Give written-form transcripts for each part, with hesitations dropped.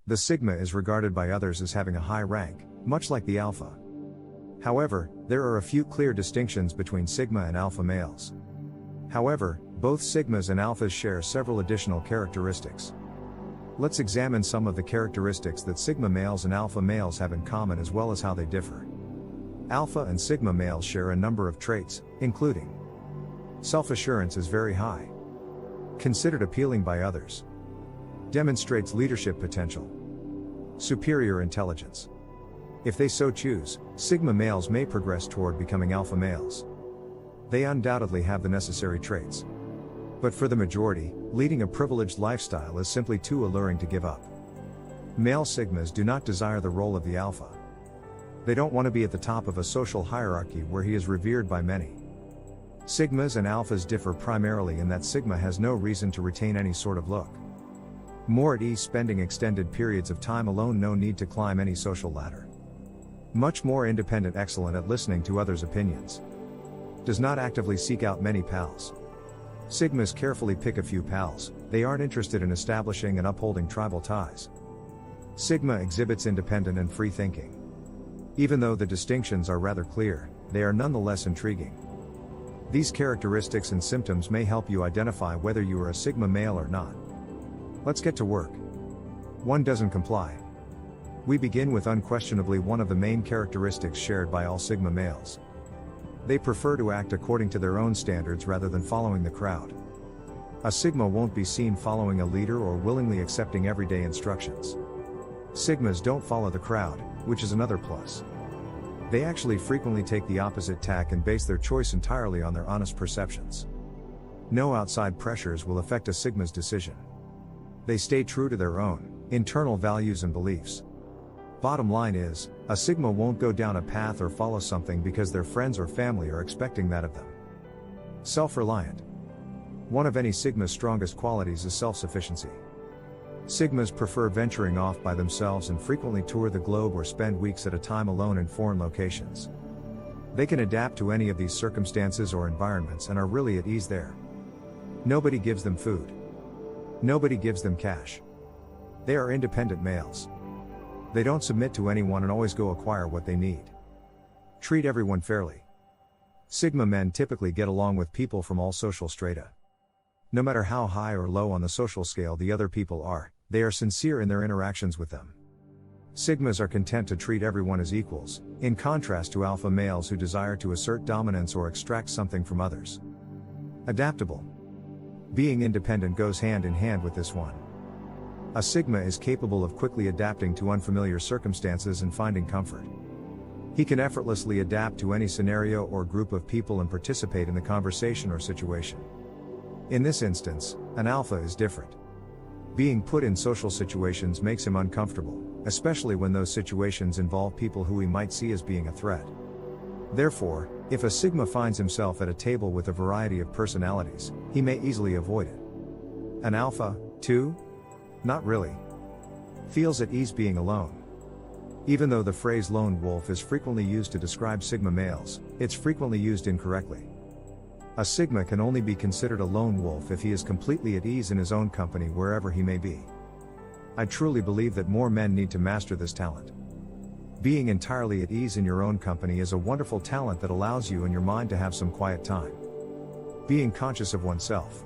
The Sigma is regarded by others as having a high rank, much like the Alpha. However, there are a few clear distinctions between Sigma and Alpha males. However, both Sigmas and Alphas share several additional characteristics. Let's examine some of the characteristics that Sigma males and Alpha males have in common as well as how they differ. Alpha and Sigma males share a number of traits, including self-assurance is very high. Considered appealing by others. Demonstrates leadership potential. Superior intelligence. If they so choose, Sigma males may progress toward becoming Alpha males. They undoubtedly have the necessary traits. But for the majority, leading a privileged lifestyle is simply too alluring to give up. Male Sigmas do not desire the role of the Alpha. They don't want to be at the top of a social hierarchy where he is revered by many. Sigmas and Alphas differ primarily in that Sigma has no reason to retain any sort of look. More at ease spending extended periods of time alone, no need to climb any social ladder. Much more independent, excellent at listening to others' opinions. Does not actively seek out many pals. Sigmas carefully pick a few pals, they aren't interested in establishing and upholding tribal ties. Sigma exhibits independent and free thinking. Even though the distinctions are rather clear, they are nonetheless intriguing. These characteristics and symptoms may help you identify whether you are a Sigma male or not. Let's get to work. 1. Doesn't comply. We begin with unquestionably one of the main characteristics shared by all Sigma males. They prefer to act according to their own standards rather than following the crowd. A Sigma won't be seen following a leader or willingly accepting everyday instructions. Sigmas don't follow the crowd, which is another plus. They actually frequently take the opposite tack and base their choice entirely on their honest perceptions. No outside pressures will affect a Sigma's decision. They stay true to their own internal values and beliefs. Bottom line is, a Sigma won't go down a path or follow something because their friends or family are expecting that of them. Self-reliant. One of any Sigma's strongest qualities is self-sufficiency. Sigmas prefer venturing off by themselves and frequently tour the globe or spend weeks at a time alone in foreign locations. They can adapt to any of these circumstances or environments and are really at ease there. Nobody gives them food. Nobody gives them cash. They are independent males. They don't submit to anyone and always go acquire what they need. Treat everyone fairly. Sigma men typically get along with people from all social strata. No matter how high or low on the social scale the other people are, they are sincere in their interactions with them. Sigmas are content to treat everyone as equals, in contrast to Alpha males who desire to assert dominance or extract something from others. Adaptable. Being independent goes hand in hand with this one. A Sigma is capable of quickly adapting to unfamiliar circumstances and finding comfort. He can effortlessly adapt to any scenario or group of people and participate in the conversation or situation. In this instance, an Alpha is different. Being put in social situations makes him uncomfortable, especially when those situations involve people who he might see as being a threat. Therefore, if a Sigma finds himself at a table with a variety of personalities, he may easily avoid it. An Alpha, too? Not really. Feels at ease being alone. Even though the phrase lone wolf is frequently used to describe Sigma males, it's frequently used incorrectly. A Sigma can only be considered a lone wolf if he is completely at ease in his own company wherever he may be. I truly believe that more men need to master this talent. Being entirely at ease in your own company is a wonderful talent that allows you and your mind to have some quiet time. Being conscious of oneself.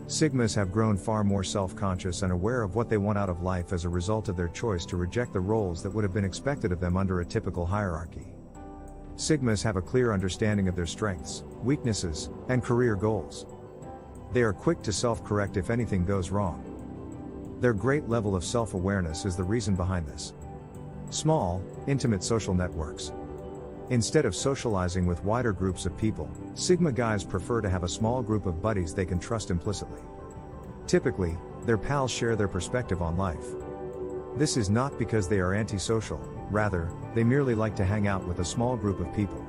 Sigmas have grown far more self-conscious and aware of what they want out of life as a result of their choice to reject the roles that would have been expected of them under a typical hierarchy. Sigmas have a clear understanding of their strengths, weaknesses, and career goals. They are quick to self-correct if anything goes wrong. Their great level of self-awareness is the reason behind this. Small, intimate social networks. Instead of socializing with wider groups of people, Sigma guys prefer to have a small group of buddies they can trust implicitly. Typically, their pals share their perspective on life. This is not because they are antisocial, rather, they merely like to hang out with a small group of people.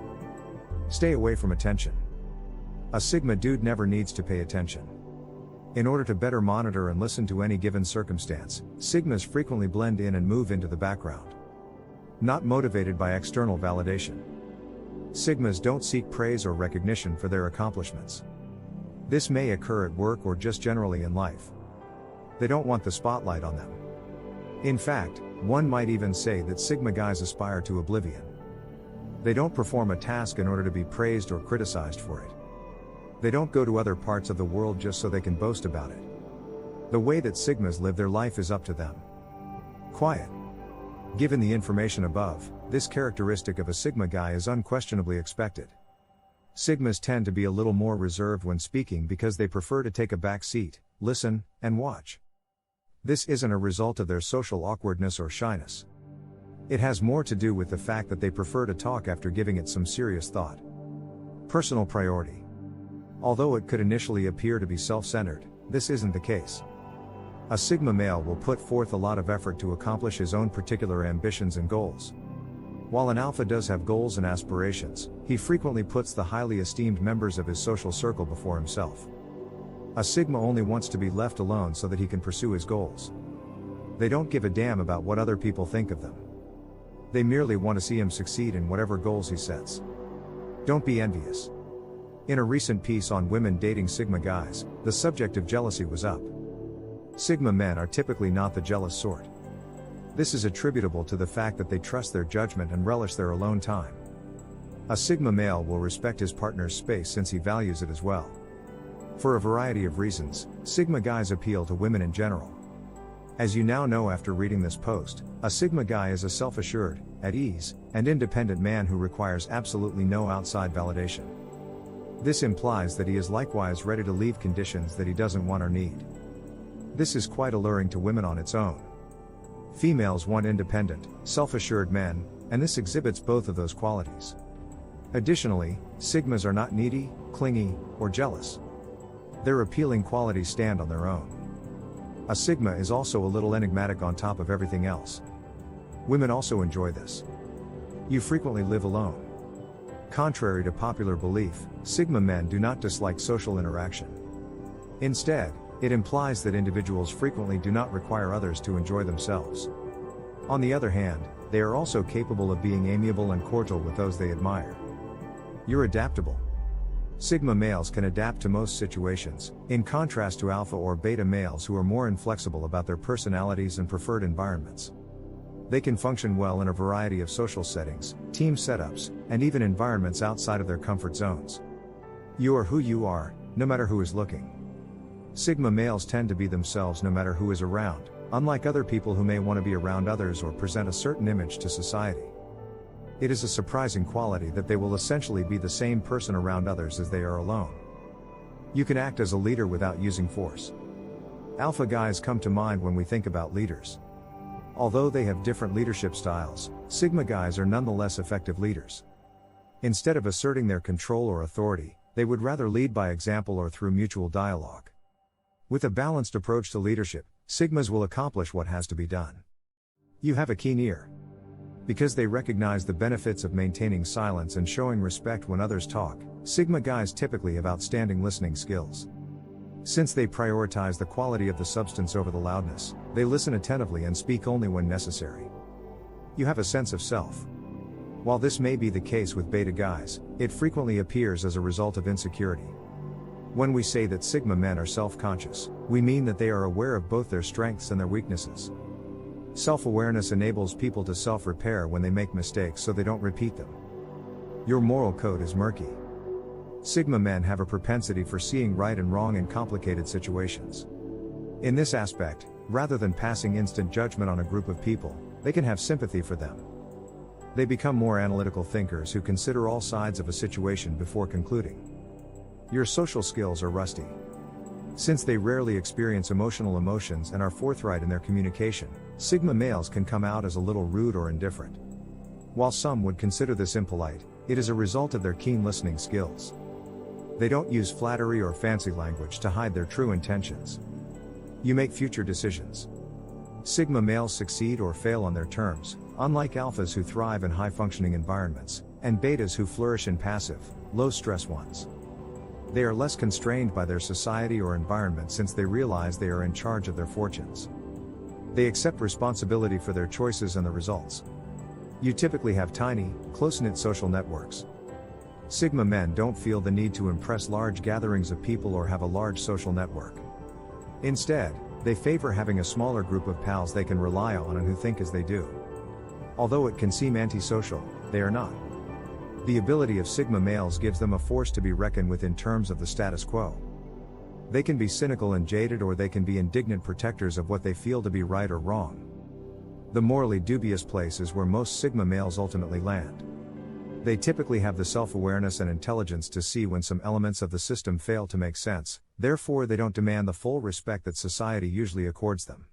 Stay away from attention. A Sigma dude never needs to pay attention. In order to better monitor and listen to any given circumstance, Sigmas frequently blend in and move into the background. Not motivated by external validation. Sigmas don't seek praise or recognition for their accomplishments. This may occur at work or just generally in life. They don't want the spotlight on them. In fact, one might even say that Sigma guys aspire to oblivion. They don't perform a task in order to be praised or criticized for it. They don't go to other parts of the world just so they can boast about it. The way that Sigmas live their life is up to them. Quiet. Given the information above, this characteristic of a Sigma guy is unquestionably expected. Sigmas tend to be a little more reserved when speaking because they prefer to take a back seat, listen, and watch. This isn't a result of their social awkwardness or shyness. It has more to do with the fact that they prefer to talk after giving it some serious thought. Personal priority. Although it could initially appear to be self-centered, this isn't the case. A Sigma male will put forth a lot of effort to accomplish his own particular ambitions and goals. While an alpha does have goals and aspirations, he frequently puts the highly esteemed members of his social circle before himself. A Sigma only wants to be left alone so that he can pursue his goals. They don't give a damn about what other people think of them. They merely want to see him succeed in whatever goals he sets. Don't be envious. In a recent piece on women dating Sigma guys, the subject of jealousy was up. Sigma men are typically not the jealous sort. This is attributable to the fact that they trust their judgment and relish their alone time. A Sigma male will respect his partner's space since he values it as well. For a variety of reasons, Sigma guys appeal to women in general. As you now know after reading this post, a Sigma guy is a self-assured, at ease, and independent man who requires absolutely no outside validation. This implies that he is likewise ready to leave conditions that he doesn't want or need. This is quite alluring to women on its own. Females want independent, self-assured men, and this exhibits both of those qualities. Additionally, Sigmas are not needy, clingy, or jealous. Their appealing qualities stand on their own. A Sigma is also a little enigmatic on top of everything else. Women also enjoy this. You frequently live alone. Contrary to popular belief, Sigma men do not dislike social interaction. Instead, it implies that individuals frequently do not require others to enjoy themselves. On the other hand, they are also capable of being amiable and cordial with those they admire. You're adaptable. Sigma males can adapt to most situations, in contrast to alpha or beta males who are more inflexible about their personalities and preferred environments. They can function well in a variety of social settings, team setups, and even environments outside of their comfort zones. You are who you are, no matter who is looking. Sigma males tend to be themselves no matter who is around, unlike other people who may want to be around others or present a certain image to society. It is a surprising quality that they will essentially be the same person around others as they are alone. You can act as a leader without using force. Alpha guys come to mind when we think about leaders. Although they have different leadership styles, Sigma guys are nonetheless effective leaders. Instead of asserting their control or authority, they would rather lead by example or through mutual dialogue. With a balanced approach to leadership, Sigmas will accomplish what has to be done. You have a keen ear. Because they recognize the benefits of maintaining silence and showing respect when others talk, Sigma guys typically have outstanding listening skills. Since they prioritize the quality of the substance over the loudness, they listen attentively and speak only when necessary. You have a sense of self. While this may be the case with beta guys, it frequently appears as a result of insecurity. When we say that Sigma men are self-conscious, we mean that they are aware of both their strengths and their weaknesses. Self-awareness enables people to self-repair when they make mistakes so they don't repeat them. Your moral code is murky. Sigma men have a propensity for seeing right and wrong in complicated situations. In this aspect, rather than passing instant judgment on a group of people, they can have sympathy for them. They become more analytical thinkers who consider all sides of a situation before concluding. Your social skills are rusty. Since they rarely experience emotional emotions and are forthright in their communication, Sigma males can come out as a little rude or indifferent. While some would consider this impolite, it is a result of their keen listening skills. They don't use flattery or fancy language to hide their true intentions. You make future decisions. Sigma males succeed or fail on their terms, unlike alphas who thrive in high-functioning environments, and betas who flourish in passive, low-stress ones. They are less constrained by their society or environment since they realize they are in charge of their fortunes. They accept responsibility for their choices and the results. You typically have tiny, close-knit social networks. Sigma men don't feel the need to impress large gatherings of people or have a large social network. Instead, They favor having a smaller group of pals they can rely on and who think as they do. Although it can seem antisocial, they are not. The ability of Sigma males gives them a force to be reckoned with in terms of the status quo. They can be cynical and jaded, or they can be indignant protectors of what they feel to be right or wrong. The morally dubious place is where most Sigma males ultimately land. They typically have the self-awareness and intelligence to see when some elements of the system fail to make sense, therefore they don't demand the full respect that society usually accords them.